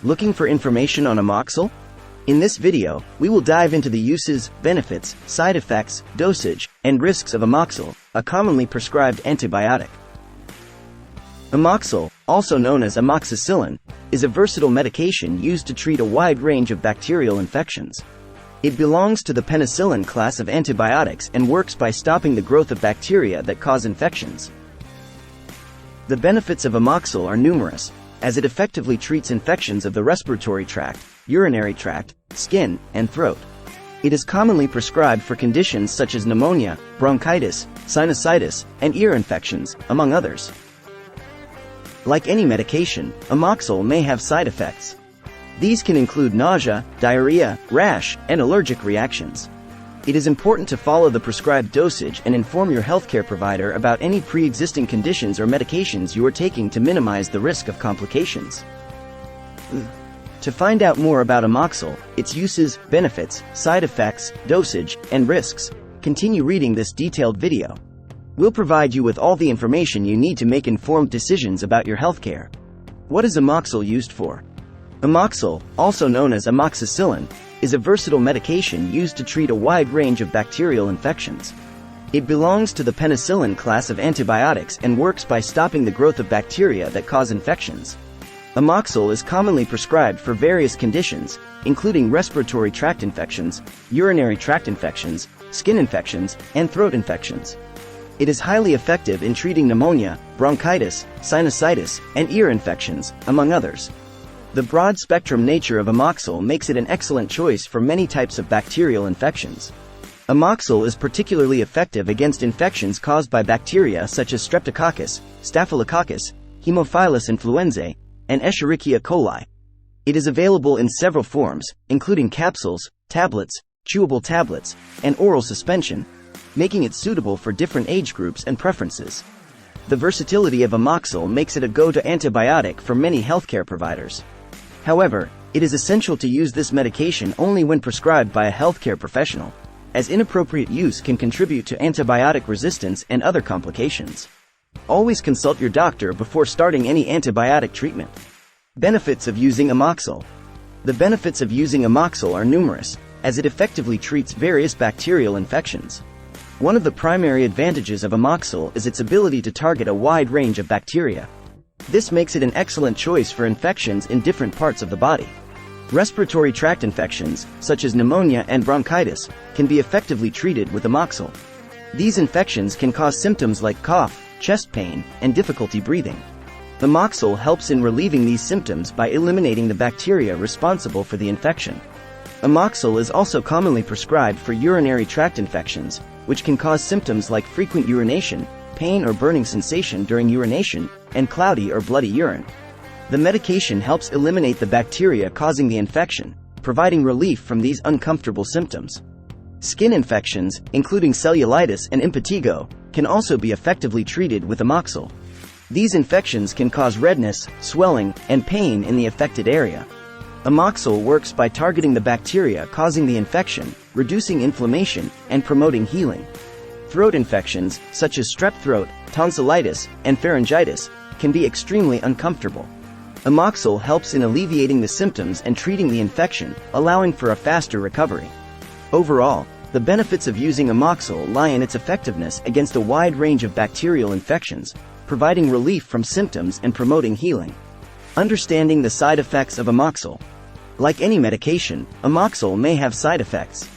Looking for information on Amoxil? In this video, we will dive into the uses, benefits, side effects, dosage, and risks of Amoxil, a commonly prescribed antibiotic. Amoxil, also known as amoxicillin, is a versatile medication used to treat a wide range of bacterial infections. It belongs to the penicillin class of antibiotics and works by stopping the growth of bacteria that cause infections. The benefits of Amoxil are numerous, as it effectively treats infections of the respiratory tract, urinary tract, skin, and throat. It is commonly prescribed for conditions such as pneumonia, bronchitis, sinusitis, and ear infections, among others. Like any medication, Amoxil may have side effects. These can include nausea, diarrhea, rash, and allergic reactions. It is important to follow the prescribed dosage and inform your healthcare provider about any pre-existing conditions or medications you are taking to minimize the risk of complications. To find out more about Amoxil, its uses, benefits, side effects, dosage, and risks, continue reading this detailed video. We'll provide you with all the information you need to make informed decisions about your healthcare. What is Amoxil used for? Amoxil, also known as amoxicillin, is a versatile medication used to treat a wide range of bacterial infections. It belongs to the penicillin class of antibiotics and works by stopping the growth of bacteria that cause infections. Amoxil is commonly prescribed for various conditions, including respiratory tract infections, urinary tract infections, skin infections, and throat infections. It is highly effective in treating pneumonia, bronchitis, sinusitis, and ear infections, among others. The broad-spectrum nature of Amoxil makes it an excellent choice for many types of bacterial infections. Amoxil is particularly effective against infections caused by bacteria such as Streptococcus, Staphylococcus, Haemophilus influenzae, and Escherichia coli. It is available in several forms, including capsules, tablets, chewable tablets, and oral suspension, making it suitable for different age groups and preferences. The versatility of Amoxil makes it a go-to antibiotic for many healthcare providers. However, it is essential to use this medication only when prescribed by a healthcare professional, as inappropriate use can contribute to antibiotic resistance and other complications. Always consult your doctor before starting any antibiotic treatment. Benefits of using Amoxil. The benefits of using Amoxil are numerous, as it effectively treats various bacterial infections. One of the primary advantages of Amoxil is its ability to target a wide range of bacteria. This makes it an excellent choice for infections in different parts of the body. Respiratory tract infections, such as pneumonia and bronchitis, can be effectively treated with Amoxil. These infections can cause symptoms like cough, chest pain, and difficulty breathing. Amoxil helps in relieving these symptoms by eliminating the bacteria responsible for the infection. Amoxil is also commonly prescribed for urinary tract infections, which can cause symptoms like frequent urination, pain or burning sensation during urination, and cloudy or bloody urine. The medication helps eliminate the bacteria causing the infection, providing relief from these uncomfortable symptoms. Skin infections, including cellulitis and impetigo, can also be effectively treated with Amoxil. These infections can cause redness, swelling, and pain in the affected area. Amoxil works by targeting the bacteria causing the infection, reducing inflammation, and promoting healing. Throat infections, such as strep throat, tonsillitis, and pharyngitis, can be extremely uncomfortable. Amoxil helps in alleviating the symptoms and treating the infection, allowing for a faster recovery. Overall, the benefits of using Amoxil lie in its effectiveness against a wide range of bacterial infections, providing relief from symptoms and promoting healing. Understanding the side effects of Amoxil. Like any medication, Amoxil may have side effects.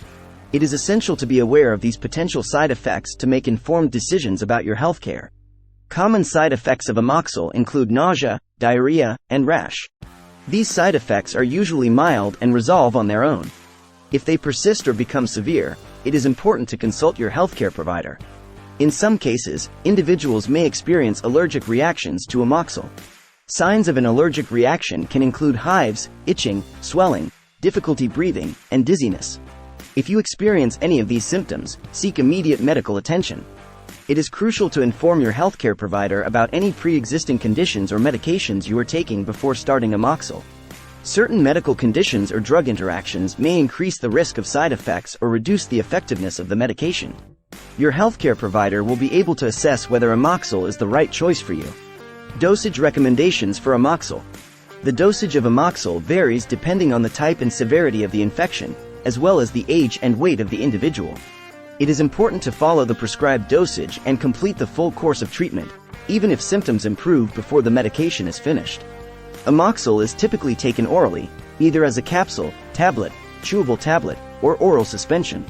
It is essential to be aware of these potential side effects to make informed decisions about your healthcare. Common side effects of Amoxil include nausea, diarrhea, and rash. These side effects are usually mild and resolve on their own. If they persist or become severe, it is important to consult your healthcare provider. In some cases, individuals may experience allergic reactions to Amoxil. Signs of an allergic reaction can include hives, itching, swelling, difficulty breathing, and dizziness. If you experience any of these symptoms, seek immediate medical attention. It is crucial to inform your healthcare provider about any pre-existing conditions or medications you are taking before starting Amoxil. Certain medical conditions or drug interactions may increase the risk of side effects or reduce the effectiveness of the medication. Your healthcare provider will be able to assess whether Amoxil is the right choice for you. Dosage recommendations for Amoxil. The dosage of Amoxil varies depending on the type and severity of the infection, as well as the age and weight of the individual. It is important to follow the prescribed dosage and complete the full course of treatment, even if symptoms improve before the medication is finished. Amoxil is typically taken orally, either as a capsule, tablet, chewable tablet, or oral suspension.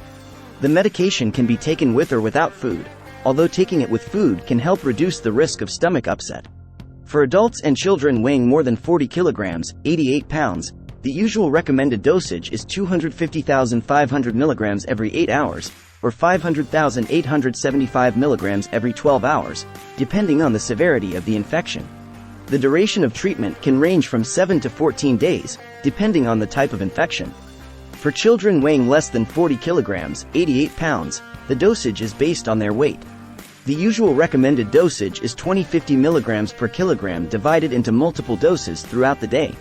The medication can be taken with or without food, although taking it with food can help reduce the risk of stomach upset. For adults and children weighing more than 40 kilograms, 88 pounds, the usual recommended dosage is 250,500 milligrams every 8 hours, or 500,875 milligrams every 12 hours, depending on the severity of the infection. The duration of treatment can range from 7 to 14 days, depending on the type of infection. For children weighing less than 40 kilograms, 88 pounds, the dosage is based on their weight. The usual recommended dosage is 20-50 milligrams per kilogram divided into multiple doses throughout the day.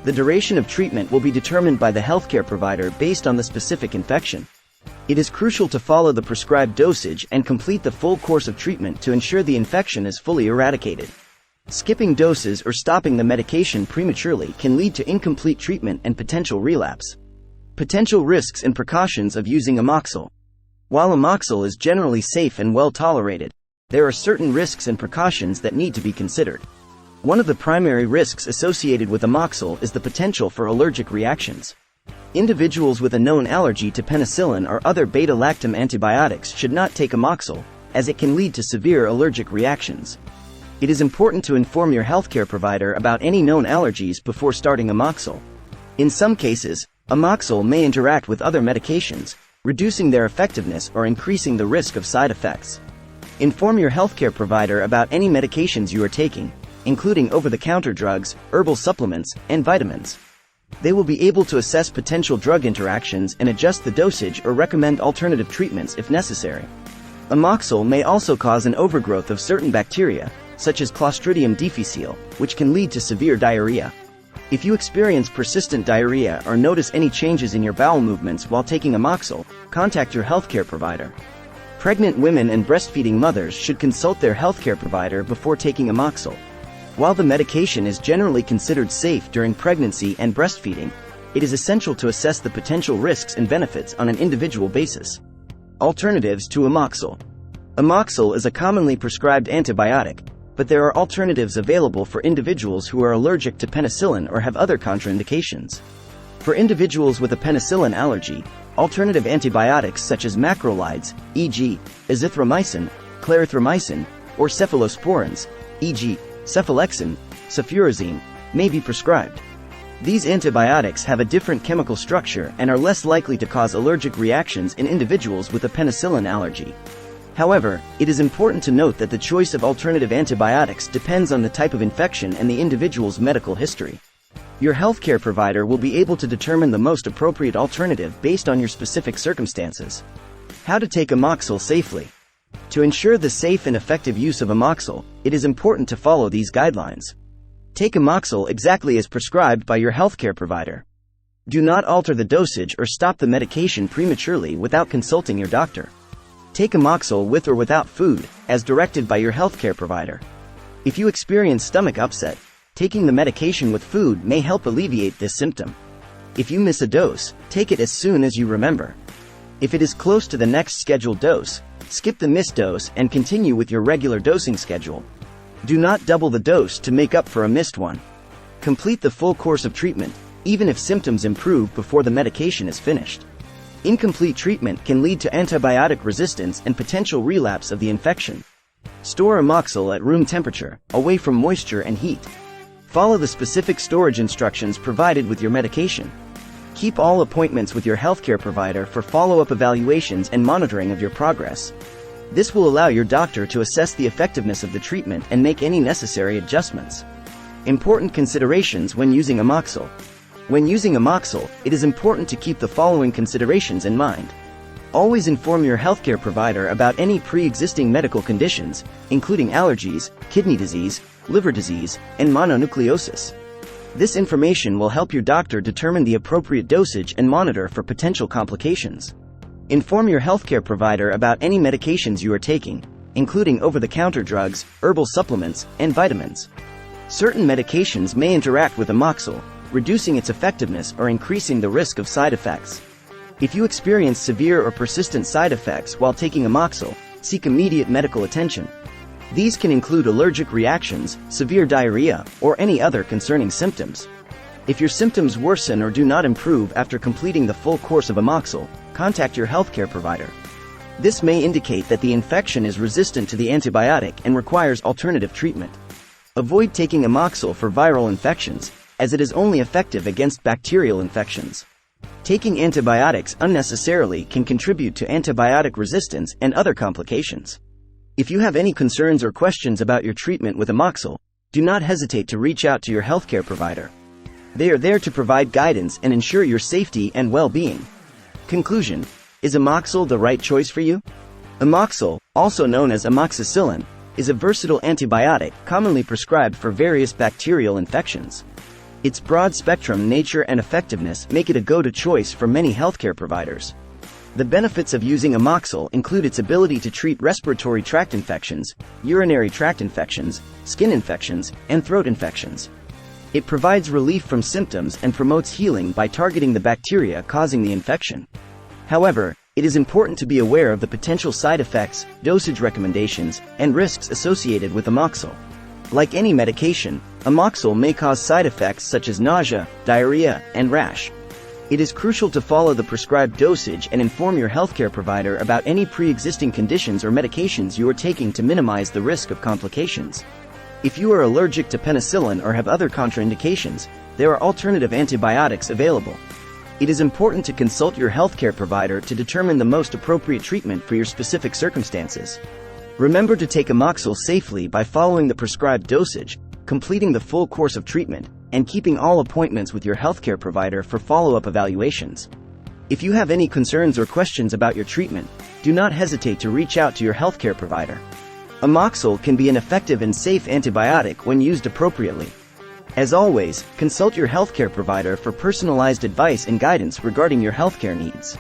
The duration of treatment will be determined by the healthcare provider based on the specific infection. It is crucial to follow the prescribed dosage and complete the full course of treatment to ensure the infection is fully eradicated. Skipping doses or stopping the medication prematurely can lead to incomplete treatment and potential relapse. Potential risks and precautions of using Amoxil. While Amoxil is generally safe and well tolerated, there are certain risks and precautions that need to be considered. One of the primary risks associated with Amoxil is the potential for allergic reactions. Individuals with a known allergy to penicillin or other beta-lactam antibiotics should not take Amoxil, as it can lead to severe allergic reactions. It is important to inform your healthcare provider about any known allergies before starting Amoxil. In some cases, Amoxil may interact with other medications, reducing their effectiveness or increasing the risk of side effects. Inform your healthcare provider about any medications you are taking, including over-the-counter drugs, herbal supplements, and vitamins. They will be able to assess potential drug interactions and adjust the dosage or recommend alternative treatments if necessary. Amoxil may also cause an overgrowth of certain bacteria, such as Clostridium difficile, which can lead to severe diarrhea. If you experience persistent diarrhea or notice any changes in your bowel movements while taking Amoxil, contact your healthcare provider. Pregnant women and breastfeeding mothers should consult their healthcare provider before taking Amoxil. While the medication is generally considered safe during pregnancy and breastfeeding, it is essential to assess the potential risks and benefits on an individual basis. Alternatives to Amoxil. Amoxil is a commonly prescribed antibiotic, but there are alternatives available for individuals who are allergic to penicillin or have other contraindications. For individuals with a penicillin allergy, alternative antibiotics such as macrolides, e.g., azithromycin, clarithromycin, or cephalosporins, e.g., cephalexin, cefuroxime, may be prescribed. These antibiotics have a different chemical structure and are less likely to cause allergic reactions in individuals with a penicillin allergy. However, it is important to note that the choice of alternative antibiotics depends on the type of infection and the individual's medical history. Your healthcare provider will be able to determine the most appropriate alternative based on your specific circumstances. How to take Amoxil safely. To ensure the safe and effective use of Amoxil, it is important to follow these guidelines. Take Amoxil exactly as prescribed by your healthcare provider. Do not alter the dosage or stop the medication prematurely without consulting your doctor. Take Amoxil with or without food, as directed by your healthcare provider. If you experience stomach upset, taking the medication with food may help alleviate this symptom. If you miss a dose, take it as soon as you remember. If it is close to the next scheduled dose, skip the missed dose and continue with your regular dosing schedule. Do not double the dose to make up for a missed one. Complete the full course of treatment, even if symptoms improve before the medication is finished. Incomplete treatment can lead to antibiotic resistance and potential relapse of the infection. Store Amoxil at room temperature, away from moisture and heat. Follow the specific storage instructions provided with your medication. Keep all appointments with your healthcare provider for follow-up evaluations and monitoring of your progress. This will allow your doctor to assess the effectiveness of the treatment and make any necessary adjustments. Important considerations when using Amoxil. When using Amoxil, it is important to keep the following considerations in mind. Always inform your healthcare provider about any pre-existing medical conditions, including allergies, kidney disease, liver disease, and mononucleosis. This information will help your doctor determine the appropriate dosage and monitor for potential complications. Inform your healthcare provider about any medications you are taking, including over-the-counter drugs, herbal supplements, and vitamins. Certain medications may interact with Amoxil, reducing its effectiveness or increasing the risk of side effects. If you experience severe or persistent side effects while taking Amoxil, seek immediate medical attention. These can include allergic reactions, severe diarrhea, or any other concerning symptoms. If your symptoms worsen or do not improve after completing the full course of Amoxil, contact your healthcare provider. This may indicate that the infection is resistant to the antibiotic and requires alternative treatment. Avoid taking Amoxil for viral infections, as it is only effective against bacterial infections. Taking antibiotics unnecessarily can contribute to antibiotic resistance and other complications. If you have any concerns or questions about your treatment with Amoxil, do not hesitate to reach out to your healthcare provider. They are there to provide guidance and ensure your safety and well-being. Conclusion: is Amoxil the right choice for you? Amoxil, also known as amoxicillin, is a versatile antibiotic commonly prescribed for various bacterial infections. Its broad-spectrum nature and effectiveness make it a go-to choice for many healthcare providers. The benefits of using Amoxil include its ability to treat respiratory tract infections, urinary tract infections, skin infections, and throat infections. It provides relief from symptoms and promotes healing by targeting the bacteria causing the infection. However, it is important to be aware of the potential side effects, dosage recommendations, and risks associated with Amoxil. Like any medication, Amoxil may cause side effects such as nausea, diarrhea, and rash. It is crucial to follow the prescribed dosage and inform your healthcare provider about any pre-existing conditions or medications you are taking to minimize the risk of complications. If you are allergic to penicillin or have other contraindications, there are alternative antibiotics available. It is important to consult your healthcare provider to determine the most appropriate treatment for your specific circumstances. Remember to take Amoxil safely by following the prescribed dosage, completing the full course of treatment, and keeping all appointments with your healthcare provider for follow-up evaluations. If you have any concerns or questions about your treatment, do not hesitate to reach out to your healthcare provider. Amoxil can be an effective and safe antibiotic when used appropriately. As always, consult your healthcare provider for personalized advice and guidance regarding your healthcare needs.